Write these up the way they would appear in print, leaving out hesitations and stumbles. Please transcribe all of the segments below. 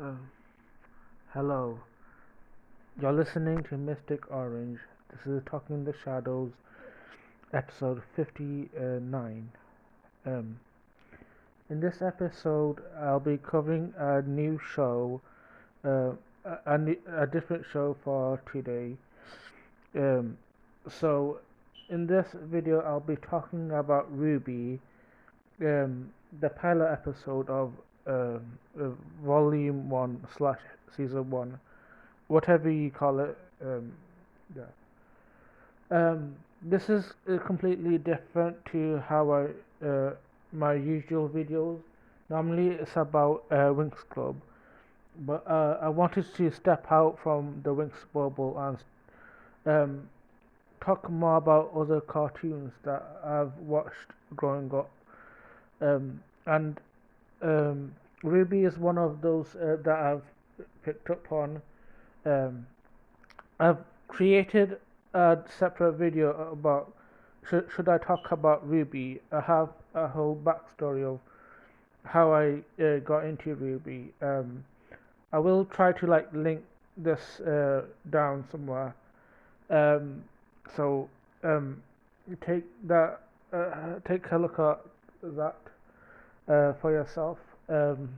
Uh, Hello, you're listening to Mystic Orange. This is Talking in the Shadows, episode 59. Um, in this episode, I'll be covering a new show, uh, a different show for today. Um, so, in this video, I'll be talking about RWBY, the pilot episode of Volume 1 slash Season 1, whatever you call it. Yeah. This is completely different to how my usual videos. Normally, it's about Winx Club, but I wanted to step out from the Winx bubble and um, talk more about other cartoons that I've watched growing up. And RWBY is one of those that I've picked up on. Um, I've created a separate video about should I talk about RWBY. I have a whole backstory of how I got into RWBY. I will try to link this down somewhere. Um, so um, take that, take a look at that for yourself. Um,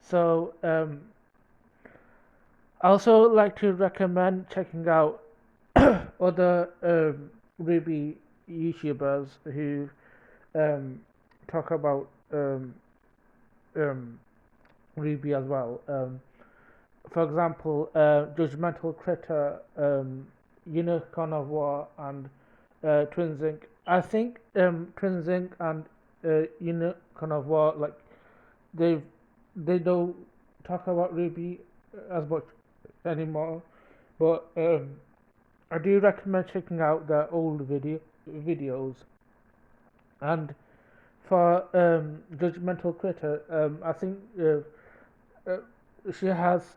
so I also like to recommend checking out other RWBY YouTubers who um, talk about um, RWBY as well. For example, Judgmental Critter, Unicorn of War, and Twin Zinc. I think Twin Zinc and Unicorn of War, they they don't talk about RWBY as much anymore, but I do recommend checking out their old videos. And for Judgmental Critter, I think uh, she has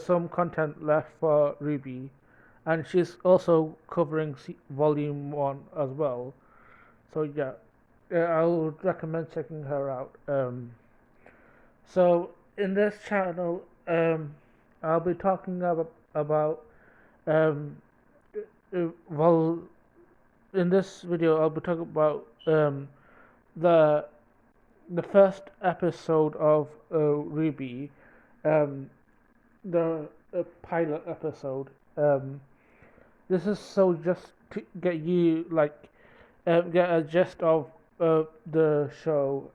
some content left for RWBY, and she's also covering Volume 1 as well. So yeah, I would recommend checking her out. So in this channel, I'll be talking about um, well, in this video, I'll be talking about the the first episode of RWBY, um, the pilot episode. This is so just to get you get a gist of the show.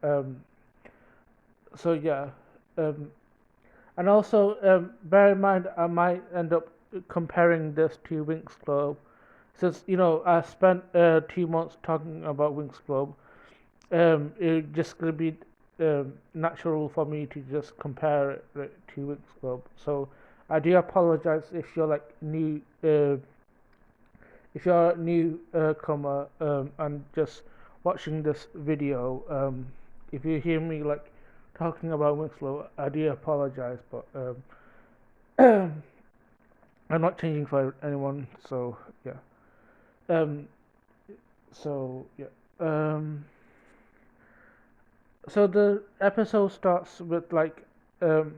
So yeah, um, and also bear in mind I might end up comparing this to Winx Club, since I spent 2 months talking about Winx Club. It's just gonna be natural for me to just compare it to Winx Club. So I do apologize if you're new, if you're a new comer and just watching this video. If you hear me talking about Winx Club, I do apologize, but I'm not changing for anyone. So yeah. Um. So yeah. Um. So the episode starts with um,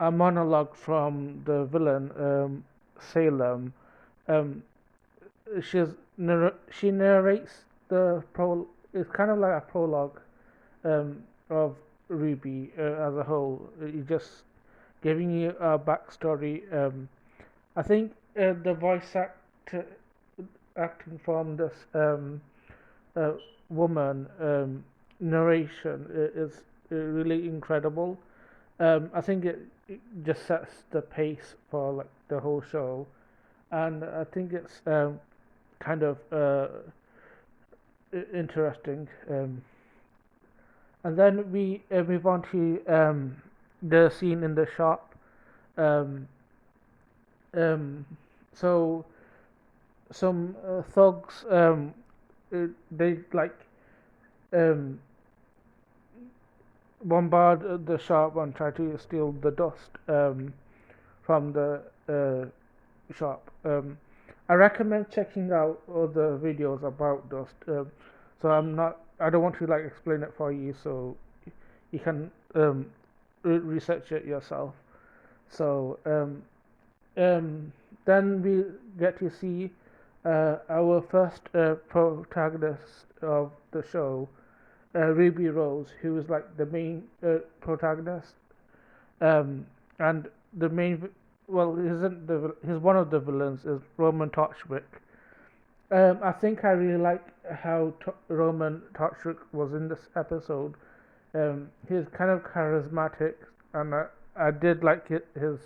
a monologue from the villain, Salem. Um, she narrates the pro. It's kind of like a prologue of RWBY as a whole. It's just giving you a backstory. I think the acting from this uh, woman narration is really incredible. I think it just sets the pace for the whole show, and I think it's kind of interesting. And then we move on to the scene in the shop. Um, so some thugs they um, bombard the shop and try to steal the dust from the shop. I recommend checking out other videos about dust. So I don't want to explain it for you. So you can research it yourself. So then we get to see our first protagonist of the show, Ruby Rose, who is like the main protagonist, and the main well, isn't the he's one of the villains is Roman Torchwick. I think I really like how Roman Torchwick was in this episode. He's kind of charismatic, and I did like his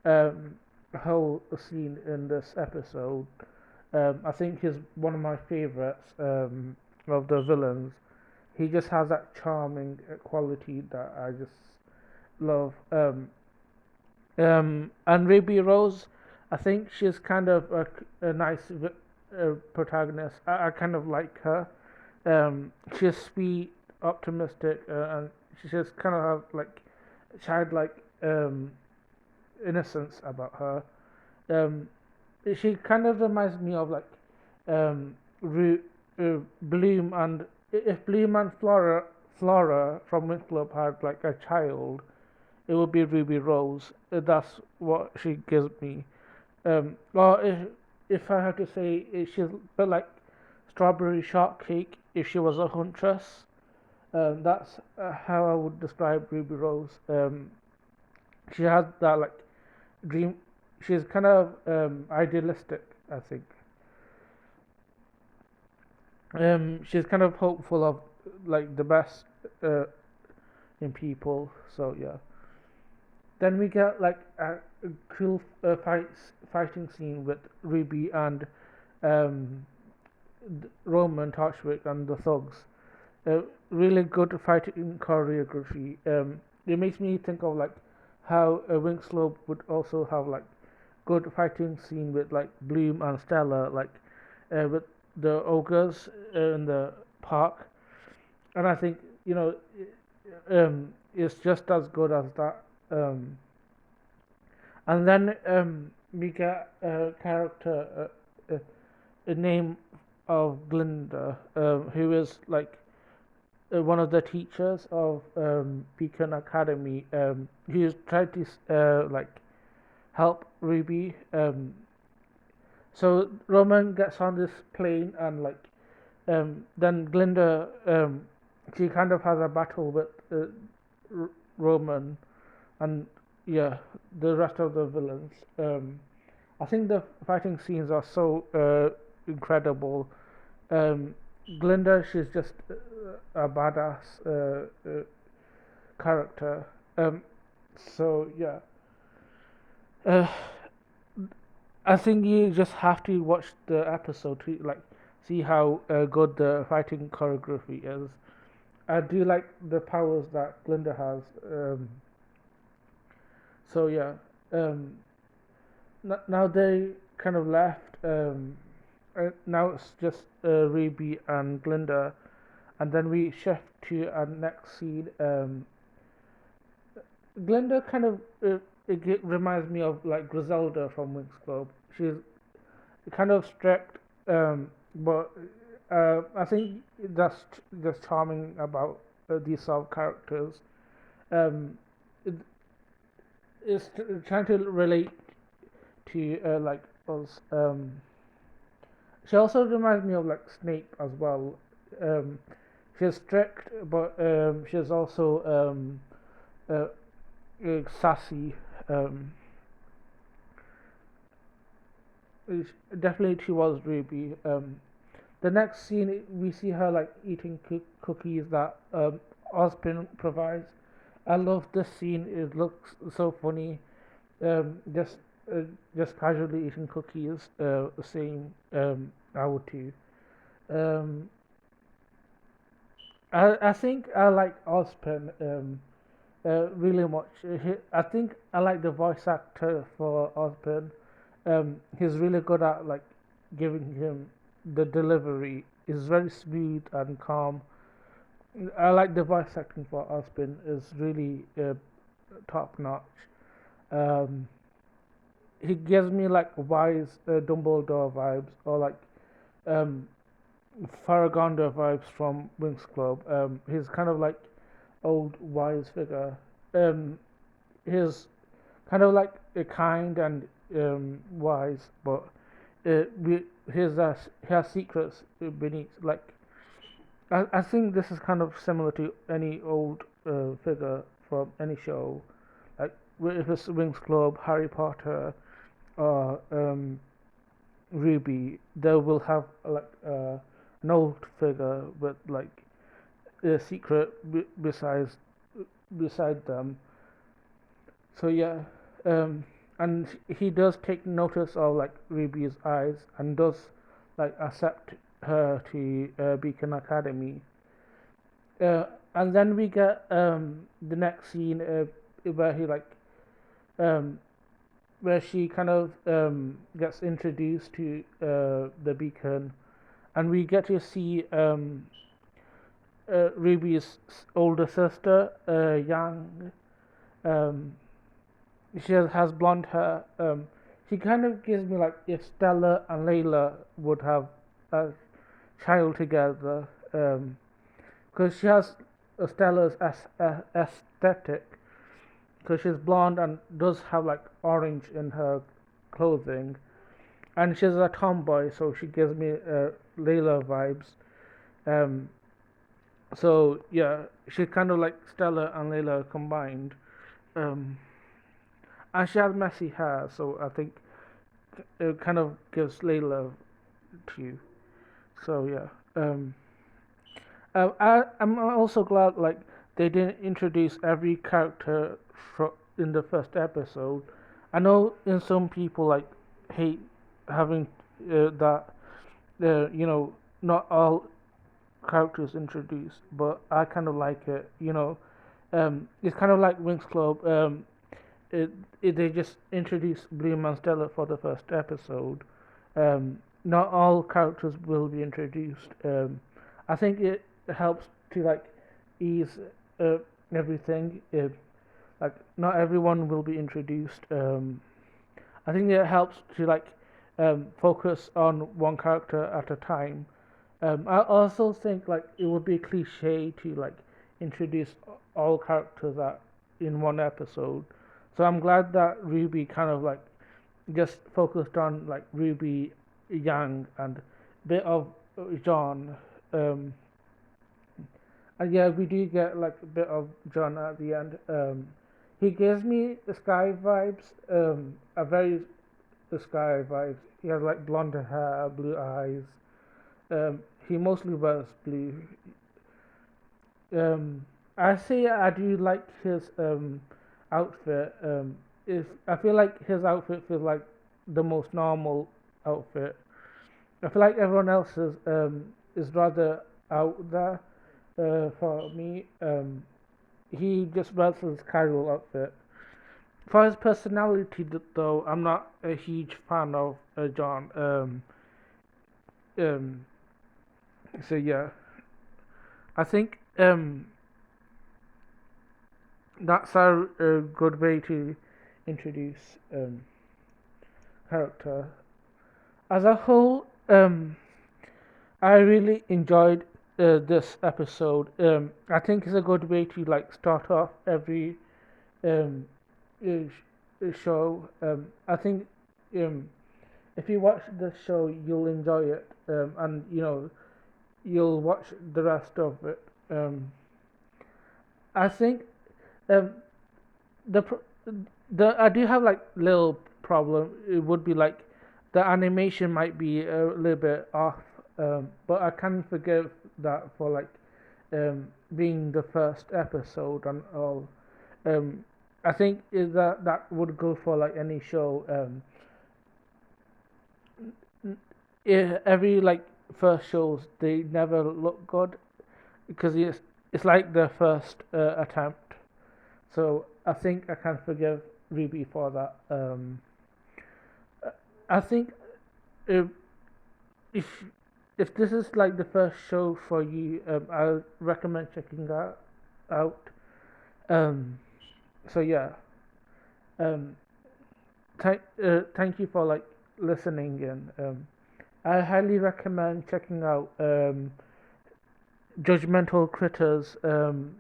um, whole scene in this episode. I think he's one of my favorites of the villains. He just has that charming quality that I just love. And Ruby Rose, I think she's kind of a nice protagonist. I kind of like her. She's sweet, optimistic, and she just kind of have like childlike innocence about her. Um, she kind of reminds me of like Bloom and if Bloom and Flora from Wind Club had like a child, it would be Ruby Rose. That's what she gives me. Or if I had to say, she's a bit like Strawberry Shortcake if she was a huntress. That's how I would describe Ruby Rose. She has that like dream. She's kind of idealistic, I think. She's kind of hopeful of like the best uh, in people. So yeah. Then we get like a cool fighting scene with Ruby and um, Roman Torchwick and the thugs. Really good fighting choreography. It makes me think of like how Winx Club would also have like good fighting scene with like Bloom and Stella, like with the ogres in the park. And I think it's just as good as that. And then we get a character, a name of Glinda, who is like one of the teachers of Beacon Academy, who's trying to like help Ruby. So Roman gets on this plane and like then Glinda she kind of has a battle with Roman and yeah the rest of the villains. I think the fighting scenes are so incredible. Um, Glinda, she's just a badass character. So yeah, uh, I think you just have to watch the episode to like see how good the fighting choreography is. I do like the powers that Glinda has. So yeah, um, now they kind of left. Now it's just Ruby and Glinda, and then we shift to our next scene. Glinda kind of reminds me of like Griselda from Winx Club. She's kind of strict, but I think that's just charming about these sort of characters. Um, it, it's trying to relate to like us. She also reminds me of like Snape as well. Um, she's strict, but she's also sassy. Um, Definitely she was Ruby. The next scene we see her like eating cookies that Ozpin provides. I love this scene. It looks so funny. Um, just uh, just casually eating cookies. Same. I would too. Um, I think I like Ozpin really much. I think I like the voice actor for Ozpin. He's really good at like giving him the delivery. Is very smooth and calm. I like the voice acting for Ozpin. Is really top notch. Um, he gives me like wise Dumbledore vibes or like um, Faragonda vibes from Winx Club. He's kind of like old wise figure. um, he's kind of like kind and wise, but he has secrets beneath. Like I think this is kind of similar to any old figure from any show, like if it's Winx Club, Harry Potter, or RWBY, they will have like an old figure with like a secret beside them. So yeah, um, and he does take notice of like Ruby's eyes and does like accept her to Beacon Academy. And then we get the next scene where he like um, where she kind of gets introduced to the Beacon, and we get to see Ruby's older sister, Yang. Um, she has blonde hair. She kind of gives me like if Stella and Layla would have a child together, because she has Stella's aesthetic, because she's blonde and does have like orange in her clothing, and she's a tomboy, so she gives me Layla vibes. Um, so yeah, she's kind of like Stella and Layla combined. Um, and she has messy hair, so I think it kind of gives Layla to you. So yeah. I'm also glad like they didn't introduce every character in the first episode. I know in some people like hate having that not all characters introduced, but I kind of like it. It's kind of like Winx Club. It, they just introduced Bloom and Stella for the first episode. Not all characters will be introduced. I think it helps to like ease uh, everything. Like not everyone will be introduced. I think it helps to like focus on one character at a time. I also think like it would be cliche to like introduce all characters at in one episode. So I'm glad that Ruby kind of like just focused on like Ruby, Yang, and bit of John. Um, and yeah, we do get like a bit of John at the end. He gives me the Sky vibes. A very the Sky vibes. He has like blonde hair, blue eyes. He mostly wears blue. I say I do like his outfit. If I feel like his outfit feels like the most normal outfit. I feel like everyone else's is rather out there. For me, he just wears his casual outfit. For his personality, though, I'm not a huge fan of John. Um, so yeah, I think that's a good way to introduce character. As a whole, I really enjoyed this episode. I think it's a good way to like start off every um, show. I think um, if you watch the show, you'll enjoy it, and you'll watch the rest of it. I think um, the the I do have like little problem. It would be like the animation might be a little bit off, but I can forgive that for like being the first episode and all. Um, I think is that would go for like any show. Every like first shows they never look good because it's like their first attempt. So I think I can forgive Ruby for that. I think if if if this is like the first show for you, I recommend checking that out. Um, so yeah, um, thank you for like listening in. I highly recommend checking out Judgmental Critters um,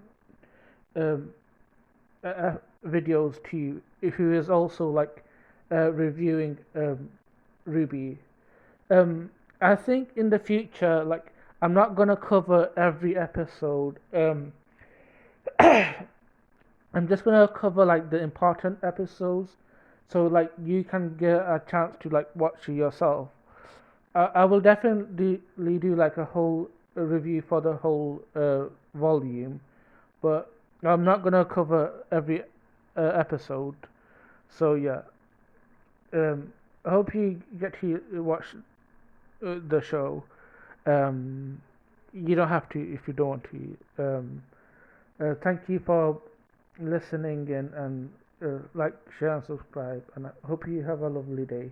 videos too, who is also like reviewing Ruby. Um, I think in the future, like I'm not gonna cover every episode. I'm just gonna cover like the important episodes, so like you can get a chance to like watch it yourself. I will definitely do like a whole review for the whole volume, but I'm not gonna cover every episode. So yeah, I hope you get to watch the show. Um, you don't have to if you don't want to. Thank you for listening and like, share, and subscribe. And I hope you have a lovely day.